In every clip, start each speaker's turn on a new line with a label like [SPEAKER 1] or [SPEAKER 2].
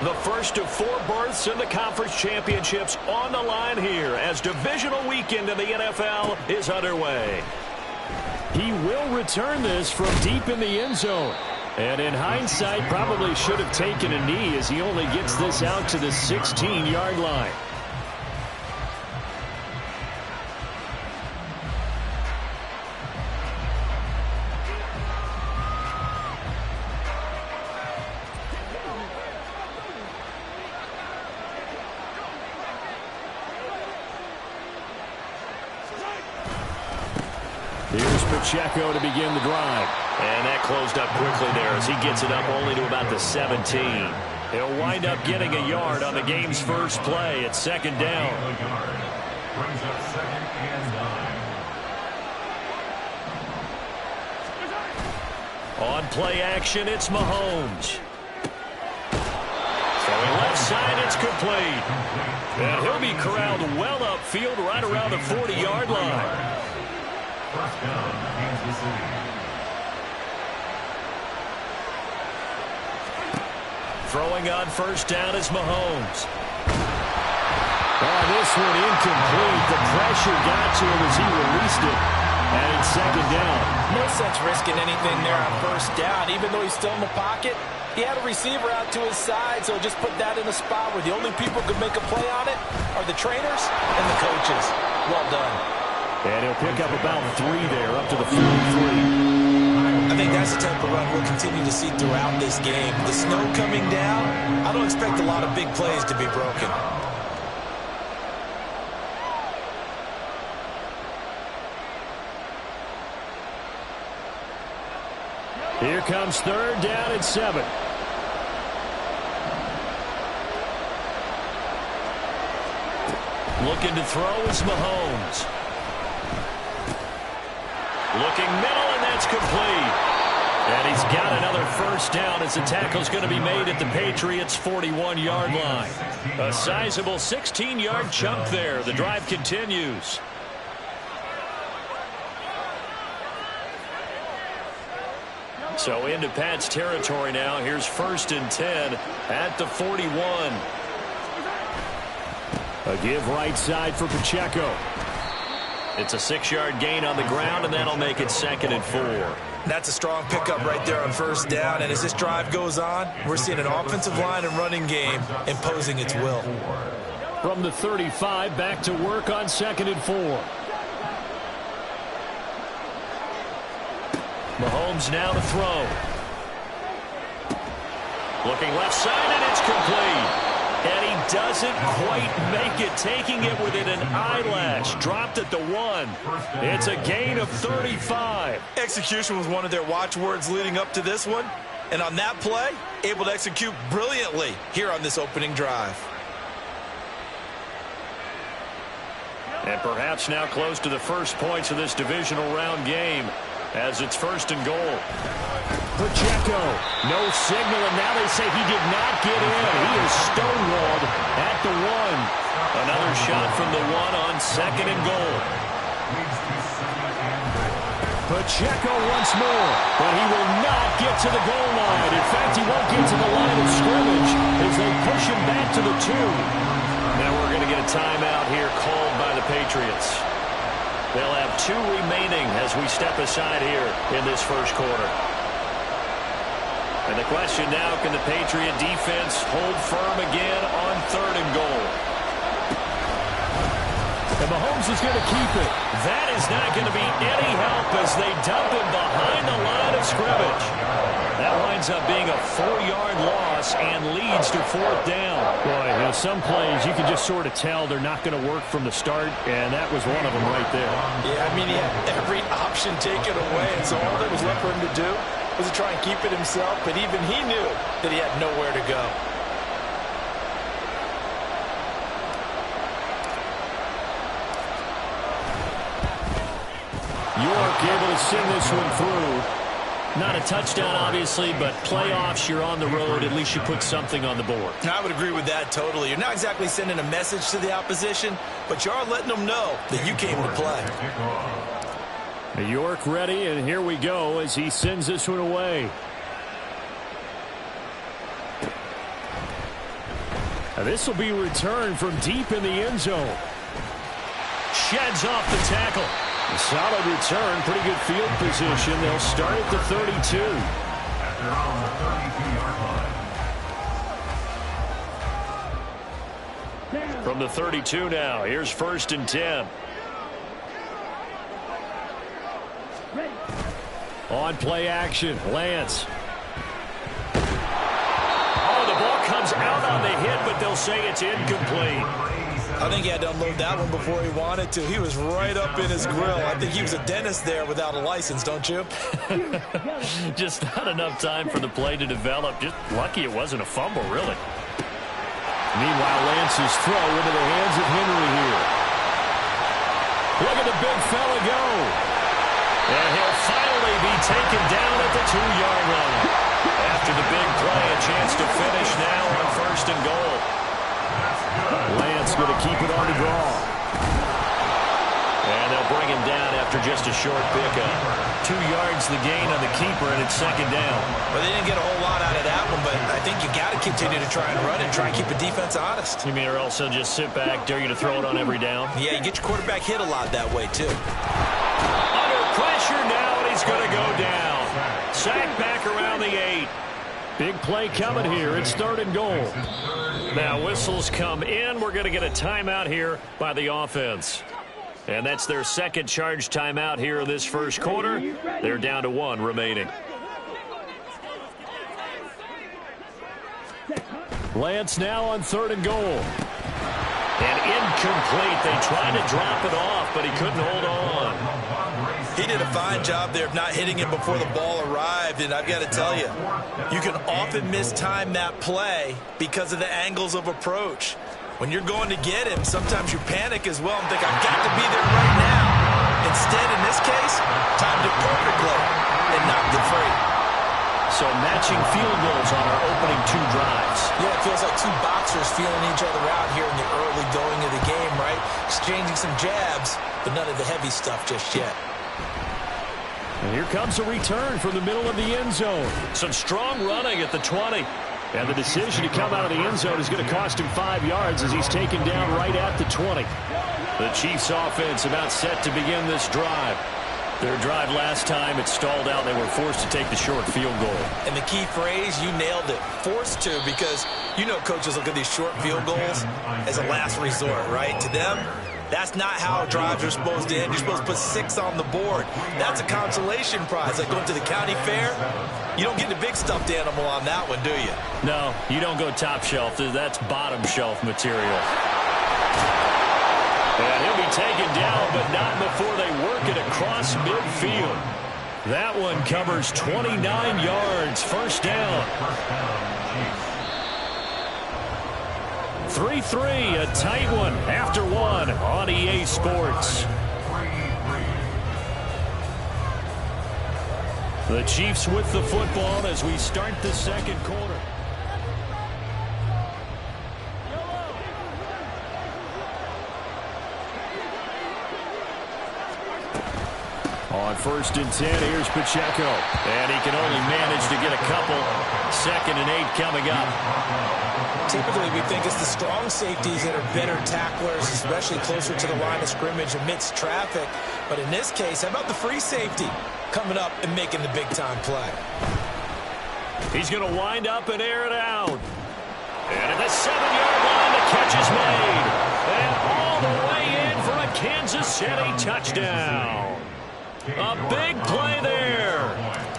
[SPEAKER 1] The first of 4 berths in the conference championships on the line here as divisional weekend in the NFL is underway.
[SPEAKER 2] He will return this from deep in the end zone. And in hindsight, probably should have taken a knee as he only gets this out to the 16-yard line. Here's Pacheco to begin the drive.
[SPEAKER 1] And that closed up quickly there as he gets it up only to about the 17. He'll wind up getting a yard on the game's first play at second down.
[SPEAKER 3] Brings up 2nd and 9.
[SPEAKER 1] On play action, it's Mahomes. Throwing left side, it's complete. And he'll be corralled well upfield right around the 40-yard line.
[SPEAKER 3] First down, Kansas City.
[SPEAKER 1] Throwing on first down is Mahomes.
[SPEAKER 2] Oh, this one incomplete. The pressure got to him as he released it. And it's second down.
[SPEAKER 4] No sense risking anything there on first down. Even though he's still in the pocket, he had a receiver out to his side, so just put that in a spot where the only people who could make a play on it are the trainers and the coaches. Well done.
[SPEAKER 2] And he'll pick up about 3 there, up to the 43.
[SPEAKER 4] I think that's the type of run we'll continue to see throughout this game. The snow coming down, I don't expect a lot of big plays to be broken.
[SPEAKER 2] Here comes third down and 7.
[SPEAKER 1] Looking to throw is Mahomes. Looking middle, and that's complete. And he's got another first down as the tackle's going to be made at the Patriots' 41-yard line. A sizable 16-yard chunk there. The drive continues. So into Pat's territory now. Here's 1st and 10 at the 41.
[SPEAKER 2] A give right side for Pacheco.
[SPEAKER 1] It's a 6-yard gain on the ground, and that'll make it 2nd and 4.
[SPEAKER 4] That's a strong pickup right there on first down. And as this drive goes on, we're seeing an offensive line and running game imposing its will.
[SPEAKER 2] From the 35, back to work on 2nd and 4.
[SPEAKER 1] Mahomes now to throw. Looking left side, and it's complete. And he doesn't quite make it, taking it within an eyelash. Dropped at the 1. It's a gain of 35.
[SPEAKER 4] Execution was one of their watchwords leading up to this one. And on that play, able to execute brilliantly here on this opening drive.
[SPEAKER 1] And perhaps now close to the first points of this divisional round game as it's 1st and goal.
[SPEAKER 2] Pacheco, no signal, and now they say he did not get in. He is stonewalled at the 1.
[SPEAKER 1] Another shot from the 1 on 2nd and goal.
[SPEAKER 2] Pacheco once more, but he will not get to the goal line. In fact, he won't get to the line of scrimmage as they push him back to the 2.
[SPEAKER 1] Now we're going to get a timeout here called by the Patriots. They'll have 2 remaining as we step aside here in this first quarter. And the question now, can the Patriot defense hold firm again on 3rd and goal?
[SPEAKER 2] And Mahomes is going to keep it.
[SPEAKER 1] That is not going to be any help as they dump him behind the line of scrimmage. That winds up being a 4-yard loss and leads to 4th down.
[SPEAKER 2] Boy, you know, some plays you can just sort of tell they're not going to work from the start, and that was one of them right there.
[SPEAKER 4] Yeah, I mean, he had every option taken away, and so all that was left for him to do was to try and keep it himself, but even he knew that he had nowhere to go.
[SPEAKER 2] York able to send this one through. Not a touchdown, obviously, but playoffs, you're on the road. At least you put something on the board.
[SPEAKER 4] I would agree with that totally. You're not exactly sending a message to the opposition, but you are letting them know that you came to play.
[SPEAKER 2] York ready, and here we go as he sends this one away. This will be returned from deep in the end zone.
[SPEAKER 1] Sheds off the tackle.
[SPEAKER 2] A solid return, pretty good field position. They'll start at the 32.
[SPEAKER 3] After on the 32-yard line.
[SPEAKER 1] From the 32 now, here's 1st and 10.
[SPEAKER 2] On play action, Lance.
[SPEAKER 1] Oh, the ball comes out on the hit, but they'll say it's incomplete.
[SPEAKER 4] I think he had to unload that one before he wanted to. He was right up in his grill. I think he was a dentist there without a license, don't you?
[SPEAKER 1] Just not enough time for the play to develop. Just lucky it wasn't a fumble, really.
[SPEAKER 2] Meanwhile, Lance's throw into the hands of Henry here. Look at the big fella go.
[SPEAKER 1] And he'll finally be taken down at the 2-yard line. After the big play, a chance to finish now on 1st and goal.
[SPEAKER 2] Lance going to keep it on the draw.
[SPEAKER 1] And they'll bring him down after just a short pickup. 2 yards the gain on the keeper, and it's 2nd down.
[SPEAKER 4] Well, they didn't get a whole lot out of that one, but I think you got to continue to try and run and try and keep the defense honest.
[SPEAKER 1] You mean or else they'll just sit back, dare you to throw it on every down?
[SPEAKER 4] Yeah, you get your quarterback hit a lot that way, too.
[SPEAKER 1] Under pressure now, and he's going to go down. Sacked back around the 8.
[SPEAKER 2] Big play coming here. It's 3rd and goal.
[SPEAKER 1] Now whistles come in. We're going to get a timeout here by the offense. And that's their 2nd charge timeout here in this 1st quarter. They're down to 1 remaining.
[SPEAKER 2] Lance now on 3rd and goal.
[SPEAKER 1] And incomplete. They tried to drop it off, but he couldn't hold on.
[SPEAKER 4] He did a fine job there of not hitting him before the ball arrived, and I've got to tell you, you can often mistime that play because of the angles of approach. When you're going to get him, sometimes you panic as well and think, I've got to be there right now. Instead, in this case, timed it perfectly and knocked it free.
[SPEAKER 1] So matching field goals on our opening 2 drives.
[SPEAKER 4] Yeah, it feels like 2 boxers feeling each other out here in the early going of the game, right? Exchanging some jabs, but none of the heavy stuff just yet.
[SPEAKER 2] And here comes a return from the middle of the end zone.
[SPEAKER 1] Some strong running at the 20.
[SPEAKER 2] And the decision to come out of the end zone is going to cost him 5 yards as he's taken down right at the 20.
[SPEAKER 1] The Chiefs offense about set to begin this drive. Their drive last time, it stalled out. They were forced to take the short field goal.
[SPEAKER 4] And the key phrase, you nailed it, forced to, because you know coaches look at these short field goals as a last resort, right? To them, that's not how drives are supposed to end. You're supposed to put 6 on the board. That's a consolation prize. Like going to the county fair, you don't get the big stuffed animal on that one, do you?
[SPEAKER 1] No, you don't go top shelf. That's bottom shelf material. And he'll be taken down, but not before they work it across midfield. That one covers 29 yards. 1st down. 3-3, a tight one after 1 on EA Sports. The Chiefs with the football as we start the 2nd quarter.
[SPEAKER 2] On 1st and 10, here's Pacheco.
[SPEAKER 1] And he can only manage to get a couple. 2nd and 8 coming up.
[SPEAKER 4] Typically, we think it's the strong safeties that are better tacklers, especially closer to the line of scrimmage amidst traffic. But in this case, how about the free safety coming up and making the big-time play?
[SPEAKER 1] He's going to wind up and air it out. And at the 7-yard line, the catch is made. And all the way in for a Kansas City touchdown. A big play there.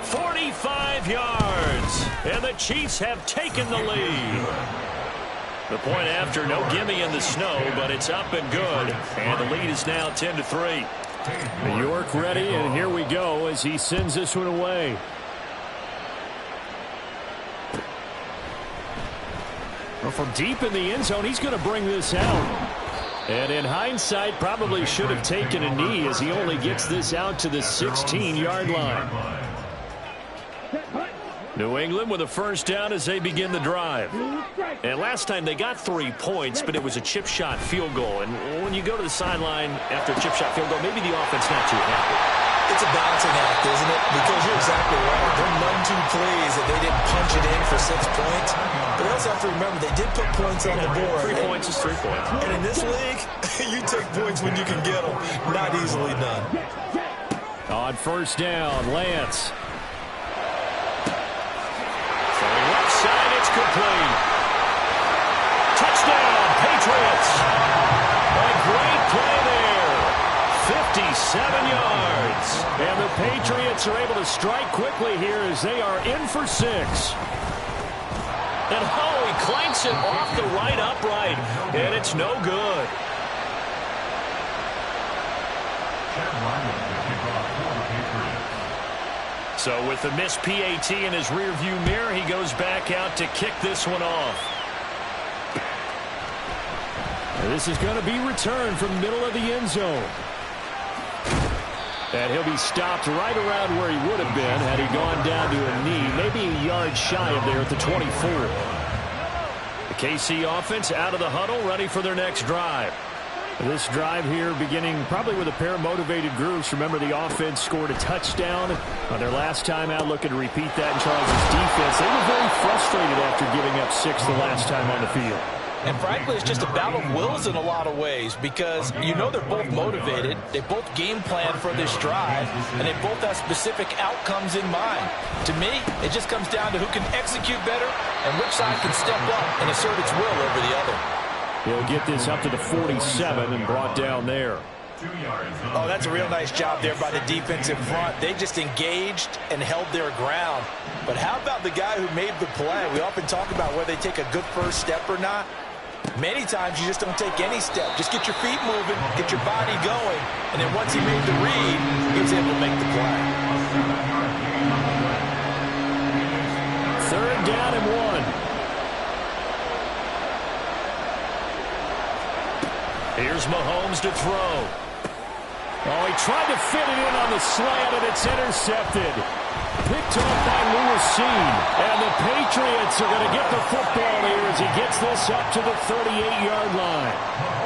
[SPEAKER 1] 45 yards. And the Chiefs have taken the lead. The point after, no gimme in the snow, but it's up and good. And the lead is now 10-3.
[SPEAKER 2] York ready, and here we go as he sends this one away. Well, from deep in the end zone, he's going to bring this out. And in hindsight, probably should have taken a knee as he only gets this out to the 16-yard line.
[SPEAKER 1] New England with a 1st down as they begin the drive. And last time they got 3 points, but it was a chip shot field goal. And when you go to the sideline after a chip shot field goal, maybe the offense not too happy.
[SPEAKER 4] It's a balancing act, isn't it? Because you're exactly right. They're none too pleased that they didn't punch it in for 6 points. But they also have to remember they did put points on the board.
[SPEAKER 1] 3 points is 3 points.
[SPEAKER 4] And in this league, you take points when you can get them. Not easily done.
[SPEAKER 2] On first down, Lance.
[SPEAKER 1] Throwing left side, it's complete. Touchdown, Patriots. A great play there. 57 yards.
[SPEAKER 2] And the Patriots are able to strike quickly here as they are in for 6.
[SPEAKER 1] And he clanks it off the right upright, and it's no good. So with the missed PAT in his rearview mirror, he goes back out to kick this one off.
[SPEAKER 2] This is going to be returned from the middle of the end zone. And he'll be stopped right around where he would have been had he gone down to a knee, maybe a yard shy of there at the 24. The KC offense out of the huddle, ready for their next drive. This drive here beginning probably with a pair of motivated groups. Remember, the offense scored a touchdown on their last time out, looking to repeat that in Charles' defense. They were very frustrated after giving up 6 the last time on the field.
[SPEAKER 4] And frankly, it's just a battle of wills in a lot of ways because you know they're both motivated. They both game plan for this drive, and they both have specific outcomes in mind. To me, it just comes down to who can execute better and which side can step up and assert its will over the other.
[SPEAKER 2] He'll get this up to the 47 and brought down there.
[SPEAKER 4] Oh, that's a real nice job there by the defense in front. They just engaged and held their ground. But how about the guy who made the play? We often talk about whether they take a good first step or not. Many times you just don't take any step. Just get your feet moving, get your body going, and then once he made the read, he was able to make the play.
[SPEAKER 2] 3rd down and 1.
[SPEAKER 1] Here's Mahomes to throw.
[SPEAKER 2] Oh, he tried to fit it in on the slant, and it's intercepted. Picked off by Lewis. And the Patriots are going to get the football here as he gets this up to the 38-yard line.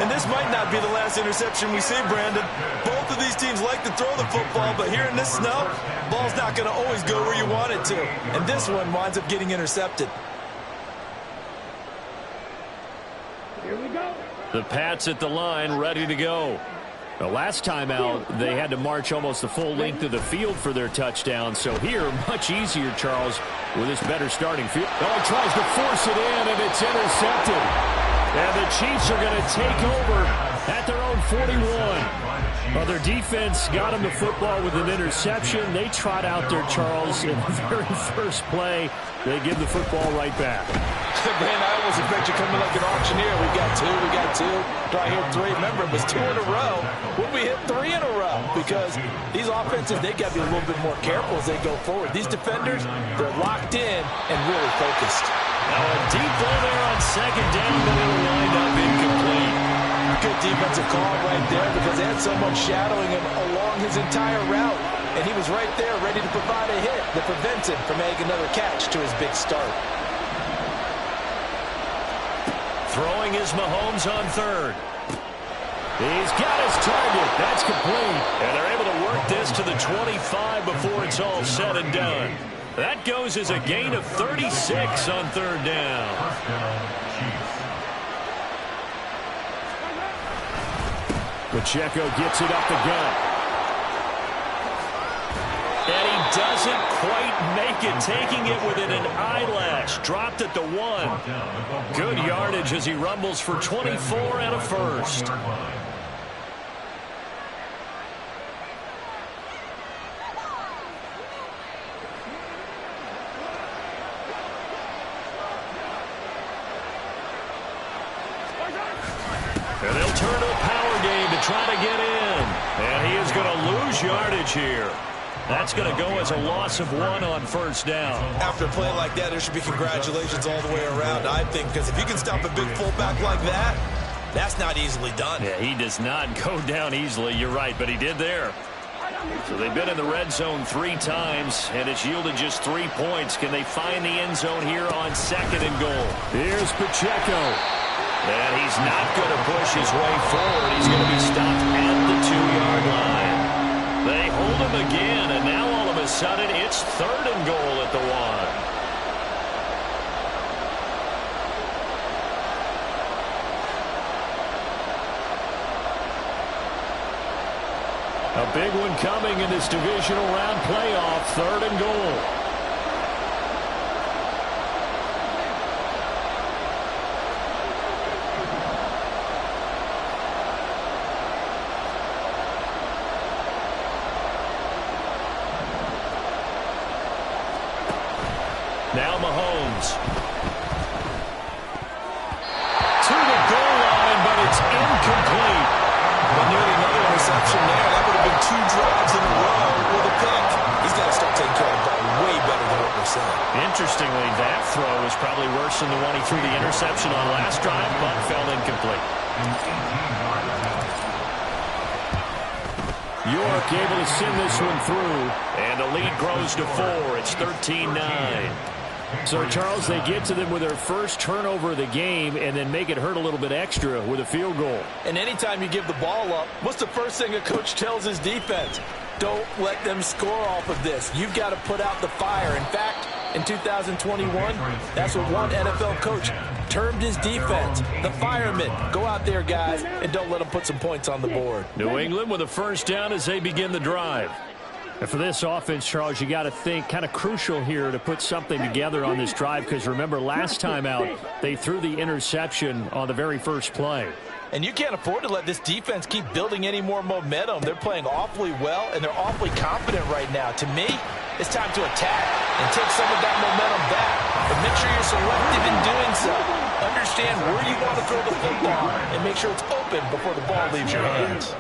[SPEAKER 4] And this might not be the last interception we see, Brandon. Both of these teams like to throw the football, but here in this snow, ball's not going to always go where you want it to. And this one winds up getting intercepted.
[SPEAKER 3] Here we go.
[SPEAKER 2] The Pats at the line, ready to go. The last time out, they had to march almost the full length of the field for their touchdown. So here, much easier, Charles, with this better starting field. Oh, he tries to force it in, and it's intercepted. And the Chiefs are going to take over at their own 41. Well, their defense got them the football with an interception. They trot out there, Charles, in the very first play. They give the football right back.
[SPEAKER 4] Man, I almost expect you coming like an auctioneer. We got two. Do I hear 3? Remember, it was 2 in a row. Will we hit 3 in a row? Because these offenses, they got to be a little bit more careful as they go forward. These defenders, they're locked in and really focused.
[SPEAKER 1] Now a deep ball there on 2nd down, but it'll wind up incomplete.
[SPEAKER 4] Good defensive call right there because they had someone shadowing him along his entire route. And he was right there ready to provide a hit that prevents him from making another catch to his big start.
[SPEAKER 1] Throwing is Mahomes on 3rd.
[SPEAKER 2] He's got his target. That's complete.
[SPEAKER 1] And they're able to work this to the 25 before it's all said and done. That goes as a gain of 36 on 3rd down.
[SPEAKER 2] Pacheco gets it up the gut.
[SPEAKER 1] And he doesn't quite make it, taking it within an eyelash. Dropped at the 1. Good yardage as he rumbles for 24 and a first. And they'll turn to a power game to try to get in. And he is going to lose yardage here. That's going to go as a loss of 1 on 1st down.
[SPEAKER 4] After a play like that, there should be congratulations all the way around, I think, because if you can stop a big fullback like that, that's not easily done.
[SPEAKER 1] Yeah, he does not go down easily. You're right, but he did there. So they've been in the red zone 3 times, and it's yielded just 3 points. Can they find the end zone here on 2nd and goal?
[SPEAKER 2] Here's Pacheco.
[SPEAKER 1] And he's not going to push his way forward. He's going to be stopped at the 2-yard line. They hold fooled him again, and now all of a sudden it's 3rd and goal at the 1. A big one coming in this divisional round playoff, 3rd and goal. Now Mahomes. To the goal line, but it's incomplete.
[SPEAKER 4] Well, nearly another interception there. That would have been 2 drives in a row with a pick. He's got to start taking care of the ball way better than what we're saying.
[SPEAKER 1] Interestingly, that throw was probably worse than the one he threw the interception on last drive, but fell incomplete. York able to send this one through, and the lead grows to 4. It's 13-9.
[SPEAKER 2] So, Charles, they get to them with their first turnover of the game and then make it hurt a little bit extra with a field goal.
[SPEAKER 4] And anytime you give the ball up, what's the first thing a coach tells his defense? Don't let them score off of this. You've got to put out the fire. In fact, in 2021, that's what one NFL coach termed his defense, the firemen. Go out there, guys, and don't let them put some points on the board.
[SPEAKER 1] New England with a first down as they begin the drive.
[SPEAKER 2] And for this offense, Charles, you got to think kind of crucial here to put something together on this drive, because remember last time out they threw the interception on the very first play.
[SPEAKER 4] And you can't afford to let this defense keep building any more momentum. They're playing awfully well, and they're awfully confident right now. To me, it's time to attack and take some of that momentum back. But make sure you're selective in doing so. Understand where you want to throw the football and make sure it's open before the ball leaves your hands.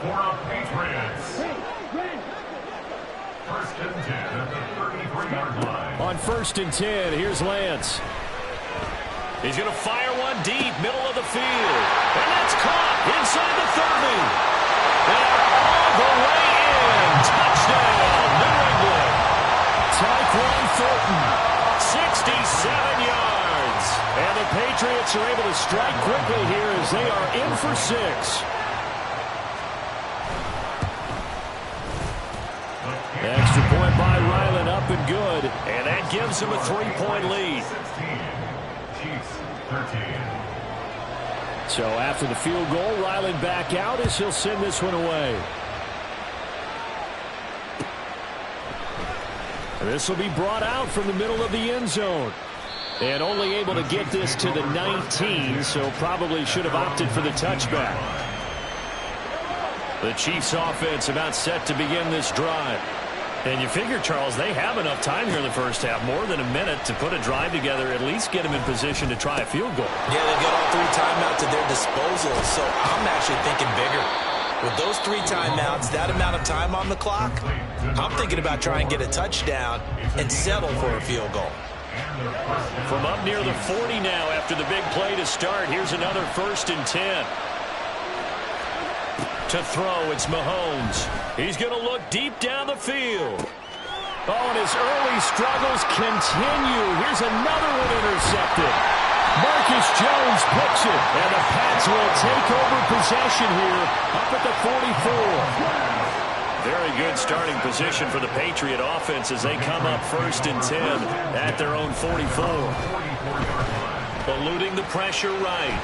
[SPEAKER 2] On 1st and 10, here's Lance.
[SPEAKER 1] He's going to fire one deep, middle of the field. And that's caught inside the 30. And all the way in. Touchdown, New England.
[SPEAKER 2] Tyquan Thornton.
[SPEAKER 1] 67 yards.
[SPEAKER 2] And the Patriots are able to strike quickly here as they are in for 6. Extra point by Ryland, up and good.
[SPEAKER 1] And that gives him a 3-point lead.
[SPEAKER 2] So after the field goal, Ryland back out as he'll send this one away. And this will be brought out from the middle of the end zone. And only able to get this to the 19, so probably should have opted for the touchback.
[SPEAKER 1] The Chiefs offense about set to begin this drive. And you figure, Charles, they have enough time here in the first half, more than a minute, to put a drive together, at least get them in position to try a field goal.
[SPEAKER 4] Yeah, they've got all 3 timeouts at their disposal, so I'm actually thinking bigger. With those 3 timeouts, that amount of time on the clock, I'm thinking about trying to get a touchdown and settle for a field goal.
[SPEAKER 1] From up near the 40 now after the big play to start, here's another 1st and 10. To throw, it's Mahomes. He's going to look deep down the field.
[SPEAKER 2] Oh, and his early struggles continue. Here's another one intercepted. Marcus Jones picks it, and the Pats will take over possession here up at the 44.
[SPEAKER 1] Very good starting position for the Patriot offense as they come up 1st and 10 at their own 44. Eluding the pressure right.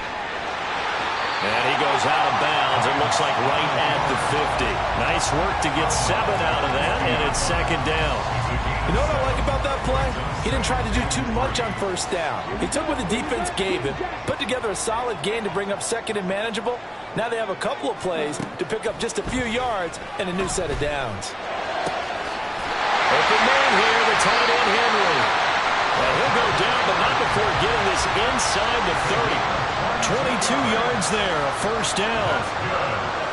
[SPEAKER 1] And he goes out of bounds. It looks like right at the 50. Nice work to get 7 out of that, and it's 2nd down.
[SPEAKER 4] You know what I like about that play? He didn't try to do too much on 1st down. He took what the defense gave him, put together a solid gain to bring up 2nd and manageable. Now they have a couple of plays to pick up just a few yards and a new set of downs.
[SPEAKER 1] Open man here, the tight end Henry. Well, he'll go down, but not before getting this inside the 30. 22 yards there, a 1st down.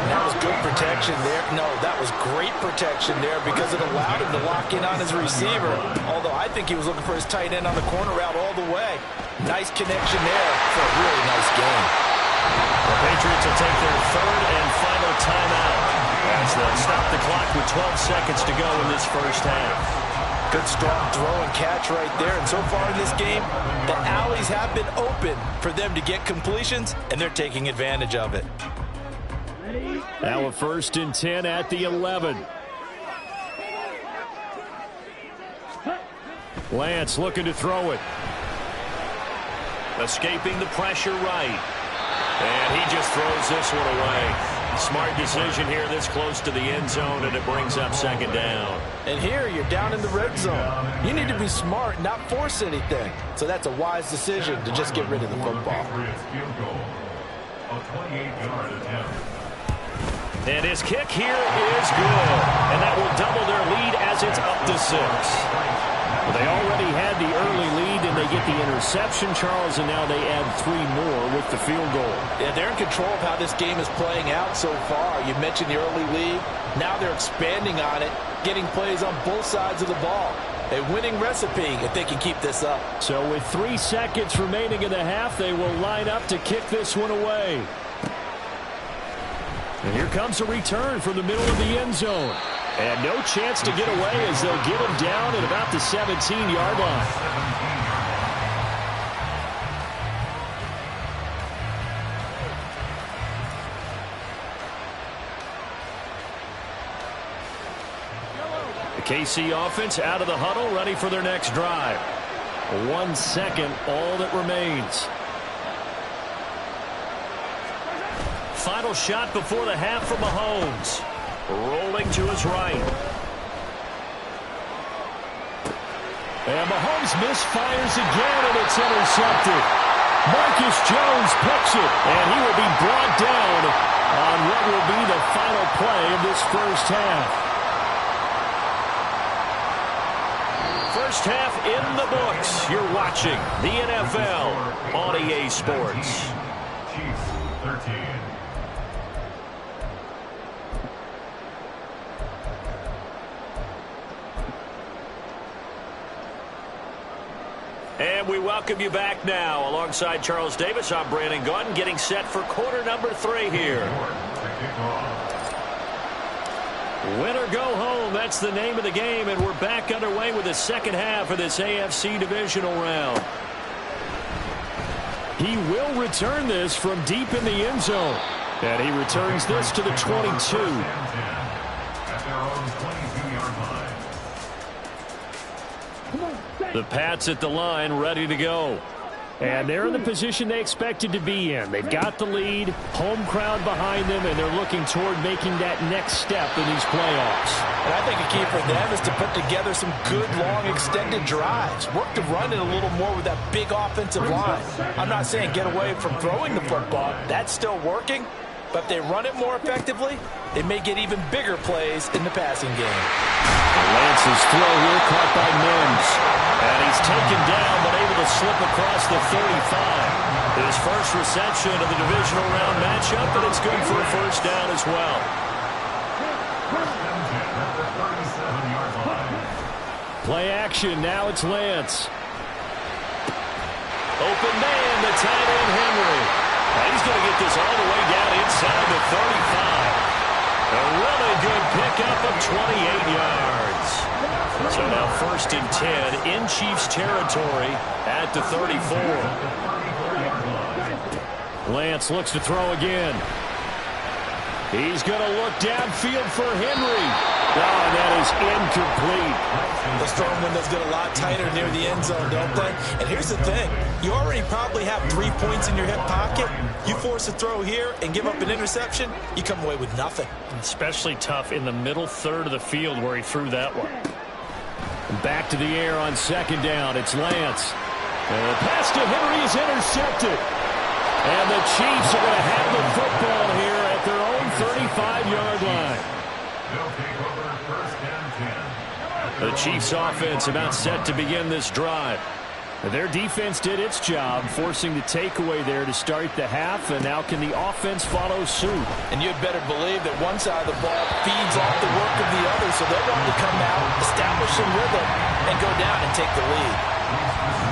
[SPEAKER 4] That was good protection there. No, that was great protection there because it allowed him to lock in on his receiver. Although I think he was looking for his tight end on the corner route all the way. Nice connection there for a really nice game.
[SPEAKER 1] The Patriots will take their 3rd and final timeout as they'll stop the clock with 12 seconds to go in this first half.
[SPEAKER 4] Good strong throw and catch right there. And so far in this game, the alleys have been open for them to get completions, and they're taking advantage of it.
[SPEAKER 2] Now a 1st and 10 at the 11. Lance looking to throw it.
[SPEAKER 1] Escaping the pressure right. And he just throws this one away. Smart decision here this close to the end zone, and it brings up second down.
[SPEAKER 4] And here you're down in the red zone. You need to be smart, not force anything. So that's a wise decision to just get rid of the football.
[SPEAKER 1] And his kick here is good. And that will double their lead as it's up to 6.
[SPEAKER 2] Well, they already had the early lead, and they get the interception, Charles, and now they add 3 more with the field goal.
[SPEAKER 4] Yeah, they're in control of how this game is playing out so far. You mentioned the early lead. Now they're expanding on it, getting plays on both sides of the ball. A winning recipe if they can keep this up.
[SPEAKER 2] So with 3 seconds remaining in the half, they will line up to kick this one away. And here comes a return from the middle of the end zone. And no chance to get away as they'll get him down at about the 17-yard line. The KC offense out of the huddle, ready for their next drive. 1 second, all that remains.
[SPEAKER 1] Final shot before the half from Mahomes. Rolling to his right.
[SPEAKER 2] And Mahomes misfires again, and it's intercepted. Marcus Jones picks it, and he will be brought down on what will be the final play of this first half.
[SPEAKER 1] First half in the books. You're watching the NFL on EA Sports.
[SPEAKER 5] Chiefs 13.
[SPEAKER 1] And we welcome you back now. Alongside Charles Davis, I'm Brandon Gunn, getting set for quarter number 3 here. Win or go home, that's the name of the game, and we're back underway with the second half of this AFC divisional round.
[SPEAKER 2] He will return this from deep in the end zone. And he returns this to the 22.
[SPEAKER 5] At their own 22-yard line.
[SPEAKER 2] The Pats at the line, ready to go. And they're in the position they expected to be in. They've got the lead, home crowd behind them, and they're looking toward making that next step in these playoffs.
[SPEAKER 4] And I think a key for them is to put together some good, long, extended drives. Work to run it a little more with that big offensive line. I'm not saying get away from throwing the football. That's still working. But if they run it more effectively, they may get even bigger plays in the passing game.
[SPEAKER 2] Lance's throw here caught by Mims.
[SPEAKER 1] And he's taken down, but able to slip across the 35. His first reception of the divisional round matchup, and it's good for a first down as well.
[SPEAKER 2] Play action, now it's Lance.
[SPEAKER 1] Open man, the tight end Henry. Now he's going to get this all the way down inside the 35. A really good pickup of 28 yards. So now 1st and 10 in Chiefs territory at the 34.
[SPEAKER 2] Lance looks to throw again. He's going to look downfield for Henry. Oh, that is incomplete.
[SPEAKER 4] The storm windows get a lot tighter near the end zone, don't they? And here's the thing. You already probably have 3 points in your hip pocket. You force a throw here and give up an interception, you come away with nothing.
[SPEAKER 2] Especially tough in the middle third of the field where he threw that one. Back to the air on 2nd down. It's Lance. And the pass to Henry is intercepted. And the Chiefs are going to have the football here at their own 35-yard line.
[SPEAKER 5] They'll take over 1st and 10.
[SPEAKER 1] The Chiefs offense about set to begin this drive.
[SPEAKER 2] Their defense did its job, forcing the takeaway there to start the half, and now can the offense follow suit?
[SPEAKER 4] And you'd better believe that one side of the ball feeds off the work of the other, so they'll want to come out, establish some rhythm, and go down and take the lead.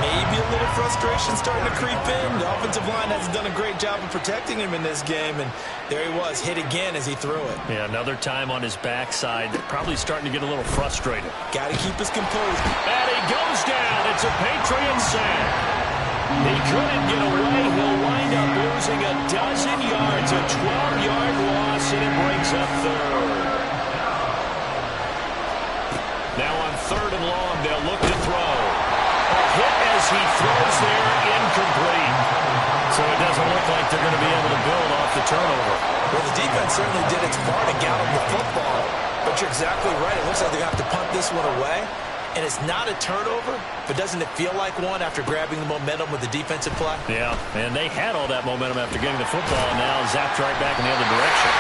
[SPEAKER 4] Maybe a little frustration starting to creep in. The offensive line hasn't done a great job of protecting him in this game, and there he was, hit again as he threw it.
[SPEAKER 1] Yeah, another time on his backside, probably starting to get a little frustrated.
[SPEAKER 4] Got to keep his composure.
[SPEAKER 1] And he goes down. It's a Patriot sack. He couldn't get away. He'll wind up losing a dozen yards, a 12-yard loss, and it brings up 3rd. Now on 3rd and long, they'll look to throw. hit as he throws there, incomplete. So it doesn't look like they're going to be able to build off the turnover.
[SPEAKER 4] Well, the defense certainly did its part to gallop the football. But you're exactly right. It looks like they're going to have to punt this one away. And it's not a turnover, but doesn't it feel like one after grabbing the momentum with the defensive play?
[SPEAKER 1] Yeah, and they had all that momentum after getting the football, and now zapped right back in the other direction.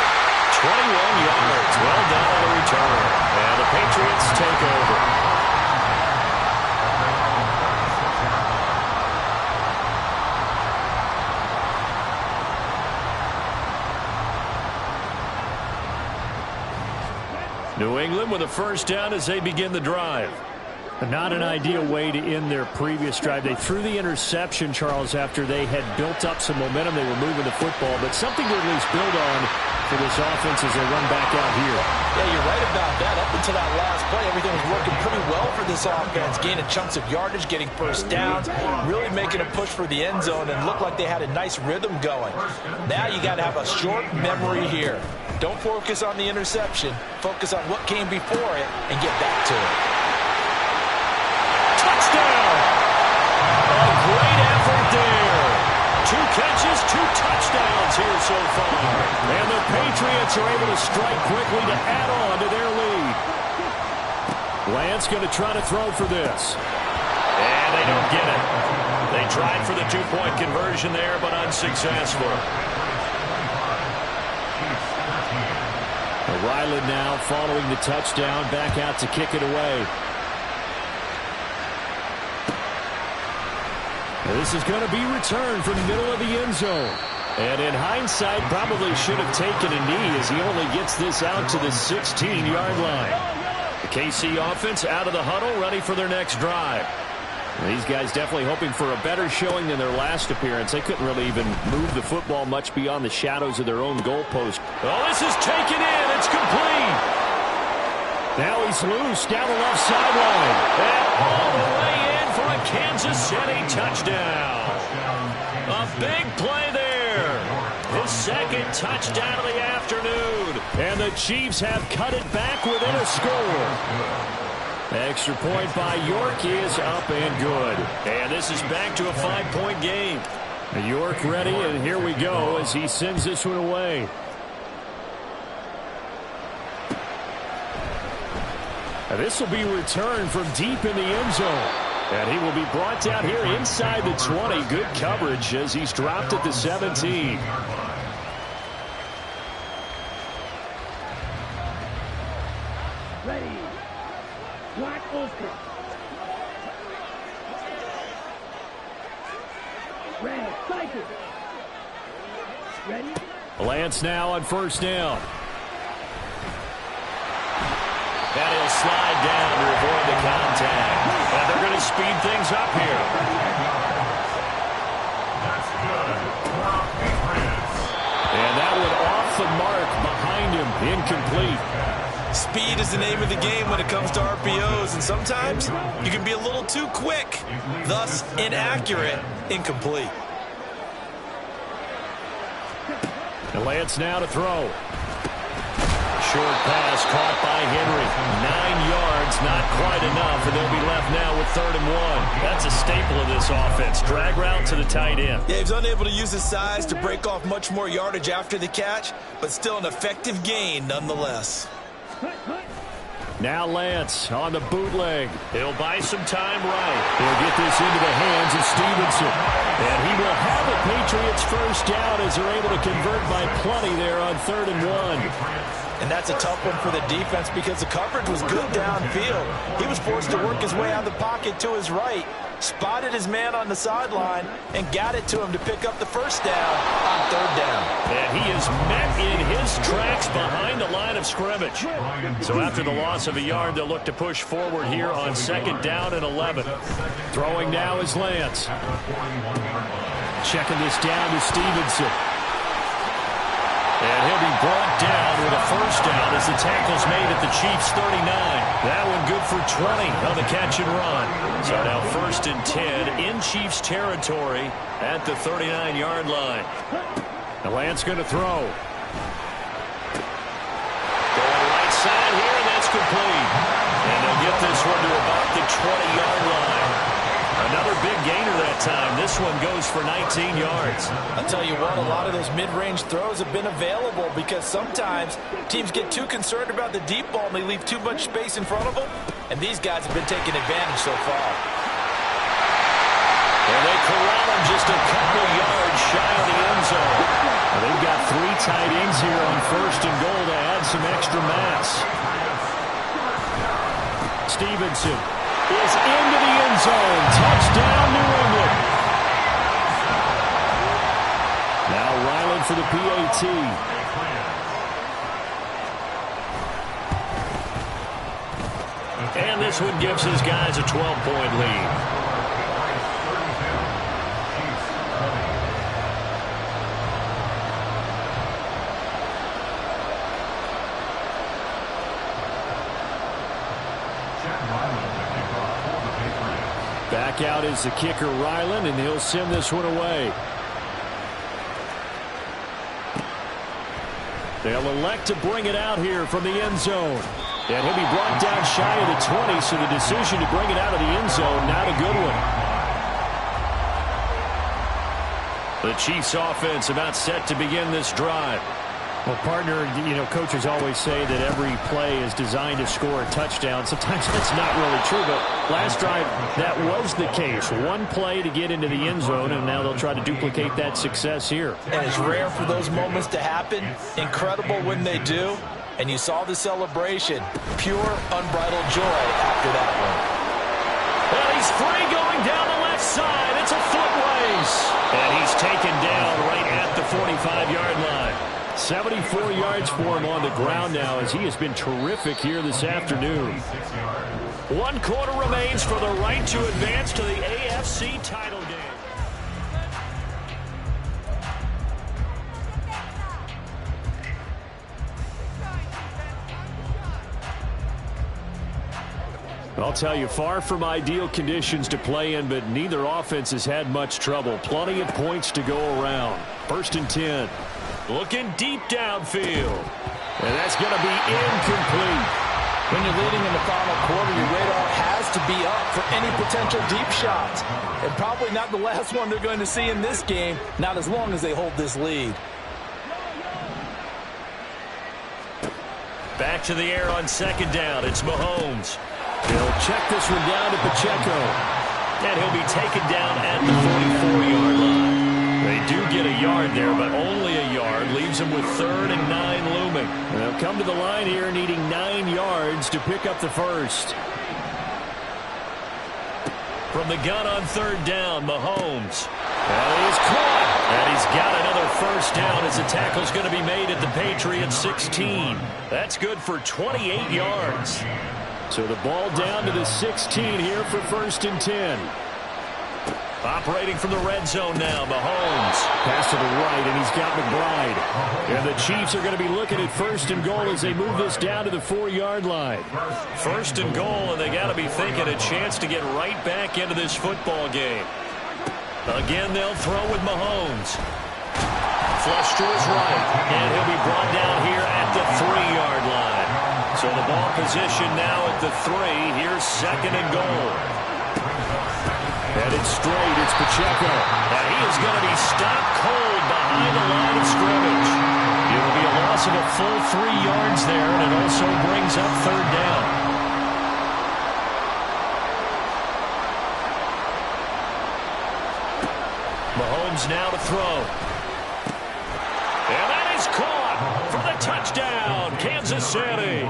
[SPEAKER 1] 21 yards, well done on the return. And the Patriots take over. New England with a first down as they begin the drive.
[SPEAKER 2] Not an ideal way to end their previous drive. They threw the interception, Charles, after they had built up some momentum. They were moving the football, but something to at least build on for this offense as they run back out here.
[SPEAKER 4] Yeah, you're right about that. Up until that last play, everything was working pretty well for this offense, gaining chunks of yardage, getting first downs, really making a push for the end zone, and looked like they had a nice rhythm going. Now you got to have a short memory here. Don't focus on the interception. Focus on what came before it and get back to it.
[SPEAKER 1] Touchdown! A great effort there. 2 catches, 2 touchdowns here so far. And the Patriots are able to strike quickly to add on to their lead. Lance going to try to throw for this. And they don't get it. They tried for the 2-point conversion there, but unsuccessful.
[SPEAKER 2] Ryland now following the touchdown, back out to kick it away. This is going to be returned from the middle of the end zone. And in hindsight, probably should have taken a knee as he only gets this out to the 16-yard line. The KC offense out of the huddle, ready for their next drive. These guys definitely hoping for a better showing than their last appearance. They couldn't really even move the football much beyond the shadows of their own goalpost.
[SPEAKER 1] Oh, this is taken in. It's complete.
[SPEAKER 2] Now he's loose down the left sideline.
[SPEAKER 1] And all the way in for a Kansas City touchdown. A big play there. His second touchdown of the afternoon.
[SPEAKER 2] And the Chiefs have cut it back within a score. Extra point by York is up and good.
[SPEAKER 1] And this is back to a 5-point game.
[SPEAKER 2] York ready, and here we go as he sends this one away. This will be returned from deep in the end zone. And he will be brought down here inside the 20. Good coverage as he's dropped at the 17.
[SPEAKER 3] Ready. Wide open. Ready. Cycle. Ready.
[SPEAKER 2] Lance now on first down.
[SPEAKER 1] And he'll slide down to avoid the contact. And they're going to speed things up here.
[SPEAKER 5] That's good.
[SPEAKER 2] And that one off the mark behind him. Incomplete.
[SPEAKER 4] Speed is the name of the game when it comes to RPOs, and sometimes you can be a little too quick, thus inaccurate, incomplete.
[SPEAKER 2] And Lance now to throw.
[SPEAKER 1] Short pass caught by Henry. 9 yards, not quite enough, and they'll be left now with 3rd and 1. That's a staple of this offense. Drag route to the tight end.
[SPEAKER 4] Yeah, he was unable to use his size to break off much more yardage after the catch, but still an effective gain nonetheless.
[SPEAKER 2] Now Lance on the bootleg.
[SPEAKER 1] He'll buy some time right.
[SPEAKER 2] He'll get this into the hands of Stevenson. And he will have the Patriots first down as they're able to convert by plenty there on 3rd and 1.
[SPEAKER 4] And that's a tough one for the defense because the coverage was good downfield. He was forced to work his way out of the pocket to his right, spotted his man on the sideline, and got it to him to pick up the first down on 3rd down.
[SPEAKER 1] And he is met in his tracks behind the line of scrimmage. So after the loss of a yard, they'll look to push forward here on 2nd down and 11.
[SPEAKER 2] Throwing now is Lance. Checking this down to Stevenson.
[SPEAKER 1] And he'll be brought down with a first down as the tackle's made at the Chiefs' 39. That one good for 20 on the catch and run. So now 1st and 10 in Chiefs territory at the 39-yard line.
[SPEAKER 2] And Lance going to throw.
[SPEAKER 1] Going right side here, and that's complete. And they'll get this one to about the 20-yard line. Another big gainer that time. This one goes for 19 yards.
[SPEAKER 4] I'll tell you what, a lot of those mid-range throws have been available because sometimes teams get too concerned about the deep ball and they leave too much space in front of them, and these guys have been taking advantage so far.
[SPEAKER 1] And they corral him just a couple yards shy of the end zone.
[SPEAKER 2] Well, they've got 3 tight ends here on 1st and goal to add some extra mass. Stevenson is into the end zone. Touchdown, New England. Now Ryland for the PAT.
[SPEAKER 1] And this one gives his guys a 12-point lead.
[SPEAKER 2] Back out is the kicker, Ryland, and he'll send this one away. They'll elect to bring it out here from the end zone. And he'll be brought down shy of the 20, so the decision to bring it out of the end zone, not a good one.
[SPEAKER 1] The Chiefs offense about set to begin this drive.
[SPEAKER 2] Well, partner, you know, coaches always say that every play is designed to score a touchdown. Sometimes that's not really true, but last drive, that was the case. One play to get into the end zone, and now they'll try to duplicate that success here.
[SPEAKER 4] And it's rare for those moments to happen. Incredible when they do. And you saw the celebration. Pure, unbridled joy after that one.
[SPEAKER 1] And he's free going down the left side. It's a foot race. And he's taken down right at the 45-yard line.
[SPEAKER 2] 74 yards for him on the ground now as he has been terrific here this afternoon.
[SPEAKER 1] 1 quarter remains for the right to advance to the AFC title game.
[SPEAKER 2] I'll tell you, far from ideal conditions to play in, but neither offense has had much trouble. Plenty of points to go around. 1st and 10.
[SPEAKER 1] Looking deep downfield.
[SPEAKER 2] And that's going to be incomplete.
[SPEAKER 4] When you're leading in the final quarter, your radar has to be up for any potential deep shots. And probably not the last one they're going to see in this game, not as long as they hold this lead.
[SPEAKER 1] Back to the air on 2nd down. It's Mahomes.
[SPEAKER 2] He'll check this one down to Pacheco.
[SPEAKER 1] And he'll be taken down at the 44-yard line. They do get a yard there, but only a yard. Leaves them with 3rd and 9 looming.
[SPEAKER 2] They'll come to the line here needing 9 yards to pick up the first.
[SPEAKER 1] From the gun on 3rd down, Mahomes. And he's caught. And he's got another first down as the tackle's going to be made at the Patriots 16. That's good for 28 yards.
[SPEAKER 2] So the ball down to the 16 here for 1st and 10.
[SPEAKER 1] Operating from the red zone now, Mahomes.
[SPEAKER 2] Pass to the right, and he's got McBride. And the Chiefs are going to be looking at 1st and goal as they move this down to the 4-yard line.
[SPEAKER 1] 1st and goal, and they got to be thinking a chance to get right back into this football game. Again, they'll throw with Mahomes. Flush to his right, and he'll be brought down here at the 3-yard line. So the ball position now at the 3. Here's 2nd and goal.
[SPEAKER 2] And it's straight. It's Pacheco.
[SPEAKER 1] And he is going to be stopped cold behind the line of scrimmage. It'll be a loss of a full 3 yards there, and it also brings up 3rd down. Mahomes now to throw. And that is caught for the touchdown, Kansas City.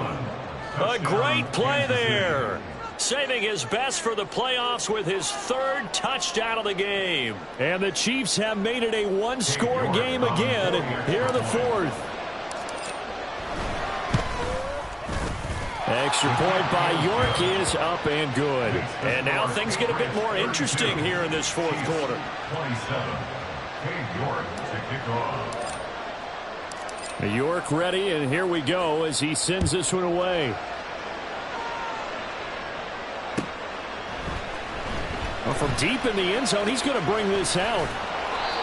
[SPEAKER 1] A great play there. Saving his best for the playoffs with his 3rd touchdown of the game.
[SPEAKER 2] And the Chiefs have made it a 1-score game again here in the 4th. Extra point by York is up and good.
[SPEAKER 1] And now things get a bit more interesting here in this 4th quarter.
[SPEAKER 5] 27. York to kick off.
[SPEAKER 2] York ready, and here we go as he sends this one away. Well, from deep in the end zone, he's going to bring this out.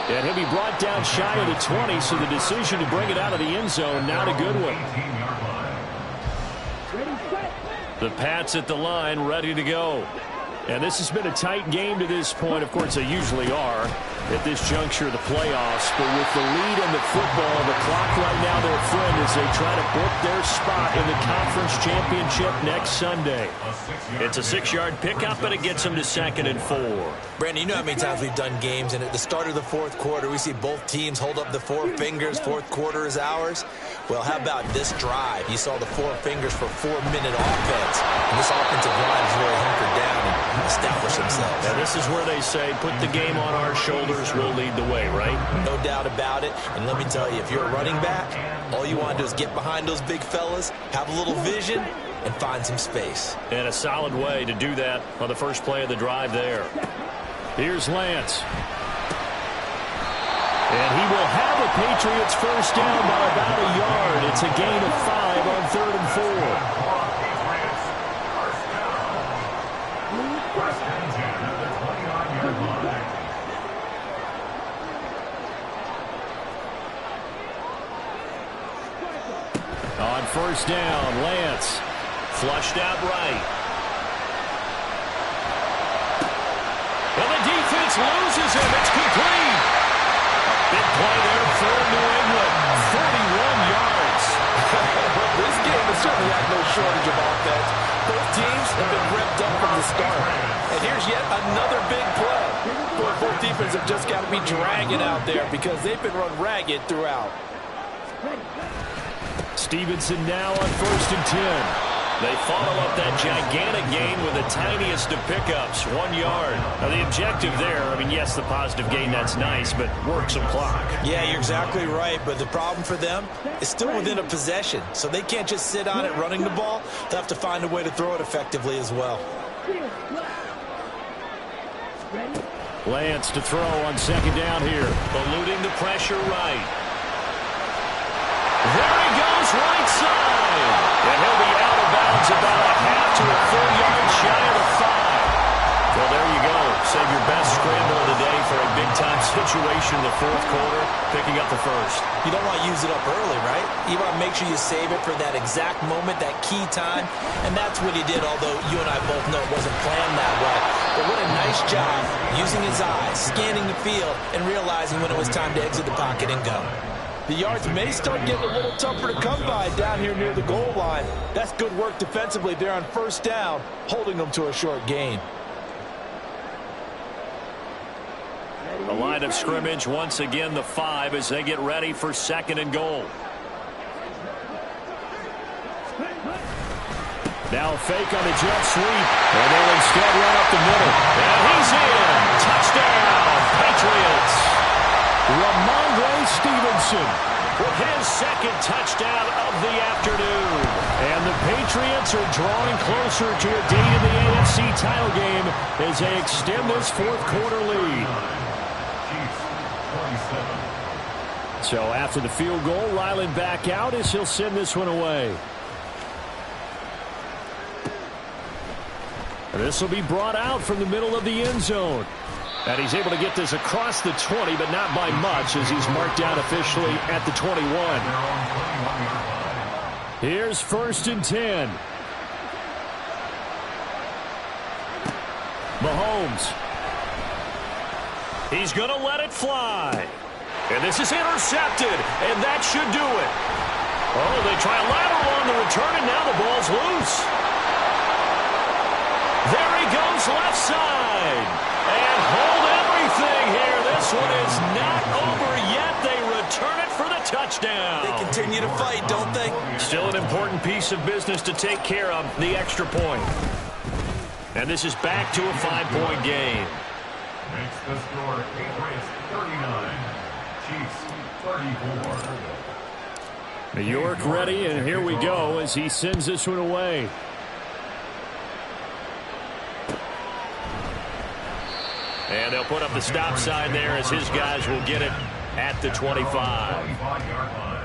[SPEAKER 2] And he'll be brought down shy of the 20, so the decision to bring it out of the end zone, not a good one.
[SPEAKER 1] The Pats at the line, ready to go.
[SPEAKER 2] And this has been a tight game to this point. Of course, they usually are at this juncture of the playoffs. But with the lead in the football, the clock right now their friend as they try to book their spot in the conference championship next Sunday.
[SPEAKER 1] It's a 6-yard pickup, and it gets them to 2nd and 4.
[SPEAKER 4] Brandon, you know how many times we've done games, and at the start of the fourth quarter, we see both teams hold up the 4 fingers. Fourth quarter is ours. Well, how about this drive? You saw the 4 fingers for 4-minute offense. And this offensive line is really hunkered down and established themselves.
[SPEAKER 1] Now, this is where they say, put the game on our shoulders, we'll lead the way, right?
[SPEAKER 4] No doubt about it. And let me tell you, if you're a running back, all you want to do is get behind those big fellas, have a little vision, and find some space.
[SPEAKER 1] And a solid way to do that on the first play of the drive there.
[SPEAKER 2] Here's Lance. And he will have a Patriots first down by about a yard. It's a gain of 5 on 3rd and 4. On first down, Lance.
[SPEAKER 1] Flushed out right. And the defense loses him. It's complete. Big play there for New England. 41 yards.
[SPEAKER 4] This game has certainly had no shortage of offense. Both teams have been revved up from the start. And here's yet another big play. Both defenses have just got to be dragging out there because they've been run ragged throughout.
[SPEAKER 2] Stevenson now on 1st and 10.
[SPEAKER 1] They follow up that gigantic gain with the tiniest of pickups, 1 yard. Now, the objective there, I mean, yes, the positive gain, that's nice, but work some clock.
[SPEAKER 4] Yeah, you're exactly right, but the problem for them is still within a possession, so they can't just sit on it running the ball. They'll have to find a way to throw it effectively as well.
[SPEAKER 2] Lance to throw on 2nd down here.
[SPEAKER 1] Eluding the pressure right. There he goes, right side. And he'll be out of bounds about a half to a full yard shy of the 5. Well, there you go. Save your best scramble of the day for a big-time situation in the fourth quarter, picking up the first.
[SPEAKER 4] You don't want to use it up early, right? You want to make sure you save it for that exact moment, that key time. And that's what he did, although you and I both know it wasn't planned that way. But what a nice job using his eyes, scanning the field, and realizing when it was time to exit the pocket and go. The yards may start getting a little tougher to come by down here near the goal line. That's good work defensively there on first down, holding them to a short gain.
[SPEAKER 1] The line of scrimmage, once again, the 5 as they get ready for 2nd and goal.
[SPEAKER 2] Now a fake on the jet sweep, and they'll instead run up the middle.
[SPEAKER 1] And he's in. Touchdown, Patriots.
[SPEAKER 2] Ramondre Stevenson
[SPEAKER 1] with his 2nd touchdown of the afternoon.
[SPEAKER 2] And the Patriots are drawing closer to a date in the AFC title game as they extend this fourth quarter lead. So after the field goal, Ryland back out as he'll send this one away. This will be brought out from the middle of the end zone. And he's able to get this across the 20, but not by much as he's marked down officially at the 21. Here's 1st and 10. Mahomes.
[SPEAKER 1] He's going to let it fly. And this is intercepted, and that should do it. Oh, they try a lateral on the return, and now the ball's loose. There he goes, left side. And hold everything here. This one is not over yet. They return it for the touchdown.
[SPEAKER 4] They continue to fight, don't they?
[SPEAKER 1] Still an important piece of business to take care of, the extra point. And this is back to a 5-point game.
[SPEAKER 5] Makes the score Patriots 39, Chiefs 34.
[SPEAKER 2] New York ready, and here we go as he sends this one away.
[SPEAKER 1] And they'll put up the stop sign there as his guys will get it at the 25.
[SPEAKER 5] 25-yard line.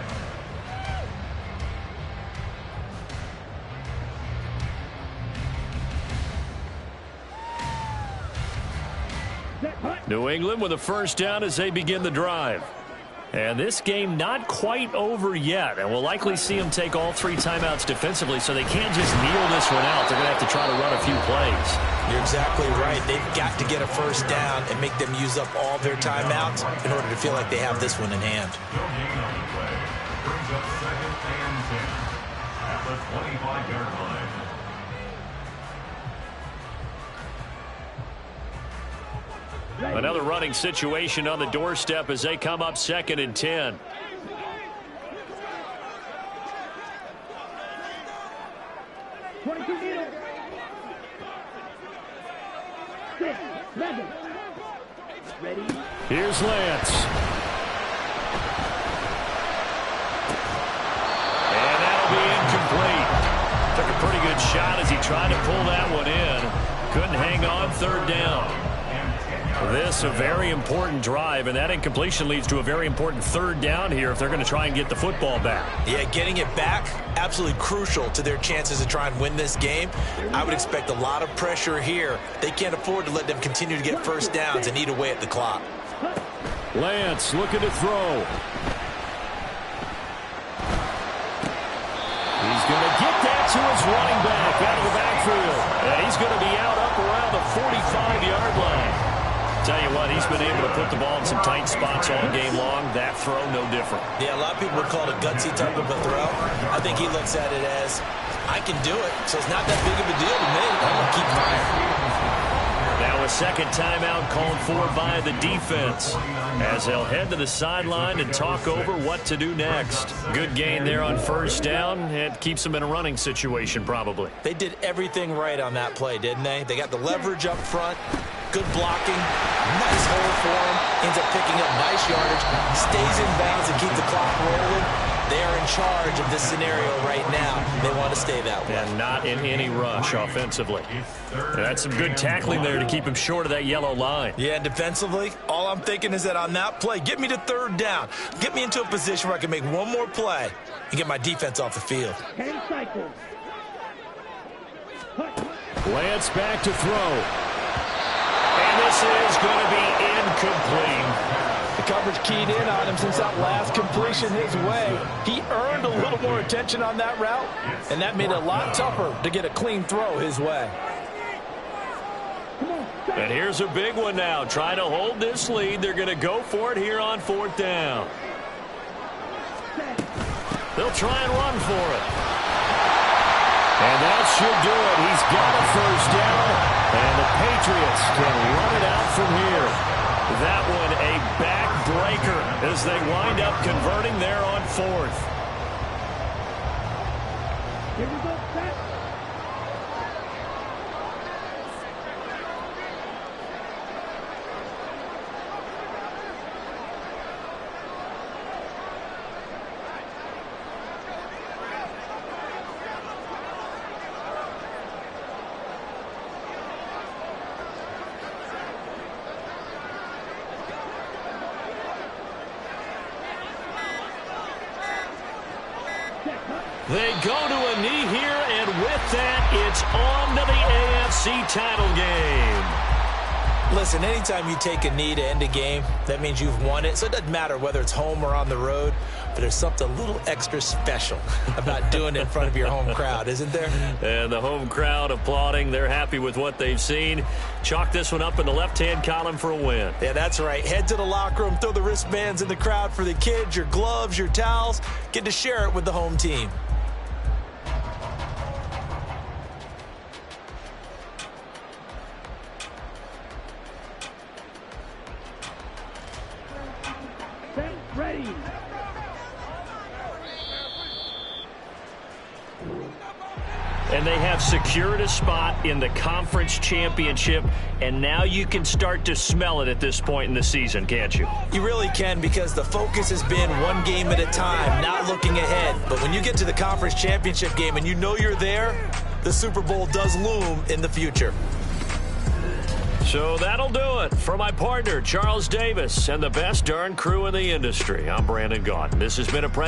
[SPEAKER 2] New England with a first down as they begin the drive. And this game not quite over yet. And we'll likely see them take all 3 timeouts defensively, so they can't just kneel this one out. They're going to have to try to run a few plays.
[SPEAKER 4] You're exactly right. They've got to get a first down and make them use up all their timeouts in order to feel like they have this one in hand.
[SPEAKER 5] Brings up 2nd and 10 at the 25-yard line.
[SPEAKER 2] Another running situation on the doorstep as they come up 2nd and 10. Here's Lance. And that'll be incomplete. Took a pretty good shot as he tried to pull that one in. Couldn't hang on, 3rd down. This a very important drive, and that incompletion leads to a very important 3rd down here if they're going to try and get the football back.
[SPEAKER 4] Yeah, getting it back, absolutely crucial to their chances to try and win this game. I would expect a lot of pressure here. They can't afford to let them continue to get first downs and eat away at the clock.
[SPEAKER 2] Lance looking to throw. He's going to get that to his running back out of the backfield. And he's going to be out up around the 45-yard line. Tell you what, he's been able to put the ball in some tight spots all game long. That throw, no different.
[SPEAKER 4] Yeah, a lot of people would call it a gutsy type of a throw. I think he looks at it as, I can do it, so it's not that big of a deal to me. I'm going to keep firing.
[SPEAKER 2] Now a 2nd timeout called for by the defense as they'll head to the sideline and talk over what to do next. Good gain there on 1st down. It keeps them in a running situation probably.
[SPEAKER 4] They did everything right on that play, didn't they? They got the leverage up front. Good blocking, nice hole for him, ends up picking up nice yardage, stays in bounds and keeps the clock rolling. They are in charge of this scenario right now. They want to stay that way.
[SPEAKER 2] And not in any rush offensively. That's some good tackling there to keep him short of that yellow line.
[SPEAKER 4] Yeah, and defensively, all I'm thinking is that on that play, get me to 3rd down. Get me into a position where I can make one more play and get my defense off the field.
[SPEAKER 3] 10 cycles.
[SPEAKER 2] Lance back to throw. And this is going to be incomplete.
[SPEAKER 4] The coverage keyed in on him since that last completion his way. He earned a little more attention on that route, and that made it a lot tougher to get a clean throw his way.
[SPEAKER 2] And here's a big one now. Trying to hold this lead. They're going to go for it here on 4th down. They'll try and run for it. And that should do it. He's got a 1st down. And the Patriots can run it out from here. That one a backbreaker as they wind up converting there on 4th.
[SPEAKER 3] Here we go, set.
[SPEAKER 2] They go to a knee here, and with that, it's on to the AFC title game.
[SPEAKER 4] Listen, anytime you take a knee to end a game, that means you've won it. So it doesn't matter whether it's home or on the road, but there's something a little extra special about doing it in front of your home crowd, isn't there?
[SPEAKER 2] And the home crowd applauding. They're happy with what they've seen. Chalk this one up in the left-hand column for a win.
[SPEAKER 4] Yeah, that's right. Head to the locker room, throw the wristbands in the crowd for the kids, your gloves, your towels. Get to share it with the home team.
[SPEAKER 3] Ready.
[SPEAKER 2] And they have secured a spot in the conference championship, and now you can start to smell it at this point in the season, can't you?
[SPEAKER 4] You really can, because the focus has been one game at a time, not looking ahead. But when you get to the conference championship game and you know you're there, the Super Bowl does loom in the future.
[SPEAKER 2] So that'll do it. For my partner, Charles Davis, and the best darn crew in the industry, I'm Brandon Gaudin. This has been a